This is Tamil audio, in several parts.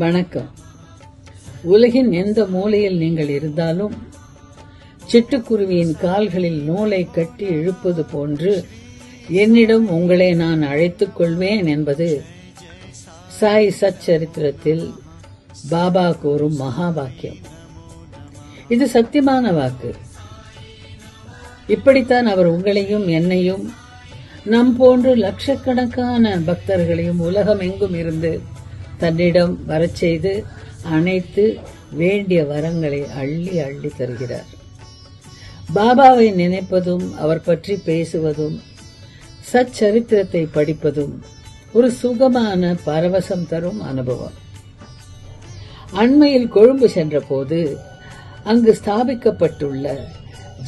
வணக்கம். உலகின் எந்த மூலையில் நீங்கள் இருந்தாலும் சிட்டுக்குருவியின் கால்களில் நூலை கட்டி இழுப்பது போன்று என்னிடம் உங்களை நான் அழைத்துக் கொள்வேன் என்பது சாய் சச்சரித்திரத்தில் பாபா கூறும் மகா வாக்கியம். இது சத்தியமான வாக்கு. இப்படித்தான் அவர் உங்களையும் என்னையும் நம் போன்று லட்சக்கணக்கான பக்தர்களையும் உலகம் எங்கும் இருந்து தன்னிடம் வரச் செய்து அனைத்து வேண்டிய வரங்களை அள்ளி அள்ளி தருகிறார். பாபாவை நினைப்பதும் அவர் பற்றி பேசுவதும் சச்சரித்திரத்தை படிப்பதும் ஒரு சுகமான பரவசம் தரும் அனுபவம். அண்மையில் கொழும்பு சென்றபோது அங்கு ஸ்தாபிக்கப்பட்டுள்ள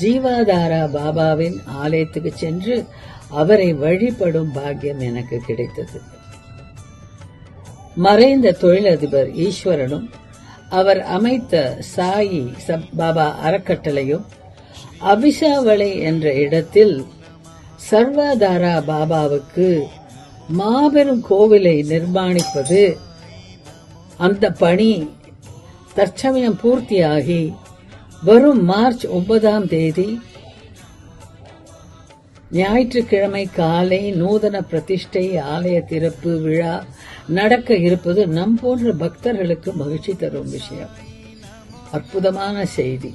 ஜீவாதாரா பாபாவின் ஆலயத்துக்கு சென்று அவரை வழிபடும் பாக்கியம் எனக்கு கிடைத்தது. மறைந்த தொழிலதிபர் ஈஸ்வரனும் அவர் அமைத்த சாயி பாபா அறக்கட்டளையும் அபிஷாவளை என்ற இடத்தில் சர்வாதாரா பாபாவுக்கு மாபெரும் கோவிலை நிர்மாணிப்பது, அந்த பணி தற்சமயம் பூர்த்தியாகி வரும் மார்ச் 9ஆம் தேதி ஞாயிற்றுக்கிழமை காலை நூதன பிரதிஷ்டை ஆலய திறப்பு விழா நடக்க இருப்பது நம் போன்ற பக்தர்களுக்கு மகிழ்ச்சி தரும் விஷயம். அற்புதமான செய்தி.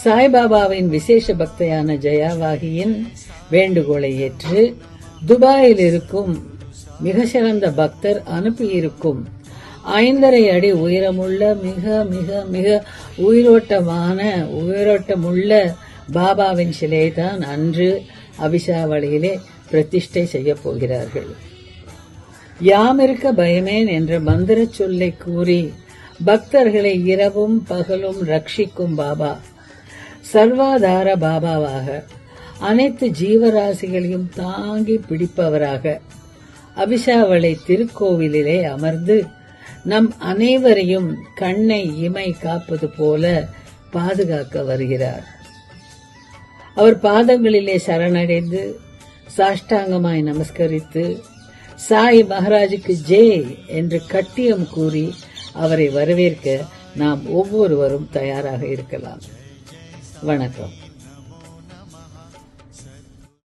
சாய்பாபாவின் விசேஷ பக்தையான ஜெயாவாகியின் வேண்டுகோளை ஏற்று துபாயில் இருக்கும் மிக சிறந்த பக்தர் அனுப்பியிருக்கும் 5.5 அடி உயரமுள்ள மிக மிக மிக உயிரோட்டமுள்ள பாபாவின் சிலைதான் அன்று அபிஷாவளியிலே பிரதிஷ்டை செய்யப் போகிறார்கள். யாமிருக்க பயமேன் என்ற மந்திர சொல்லை கூறி பக்தர்களை இரவும் பகலும் ரட்சிக்கும் பாபா சர்வாதார பாபாவாக அனைத்து ஜீவராசிகளையும் தாங்கி பிடிப்பவராக அபிஷாவளை திருக்கோவிலிலே அமர்ந்து நம் அனைவரையும் கண்ணை இமை காப்பது போல பாதுகாக்க வருகிறார். அவர் பாதங்களிலே சரணடைந்து சாஷ்டாங்கமாய் நமஸ்கரித்து சாய் மகாராஜுக்கு ஜெய் என்று கட்டியம் கூறி அவரை வரவேற்க நாம் ஒவ்வொருவரும் தயாராக இருக்கலாம். வணக்கம்.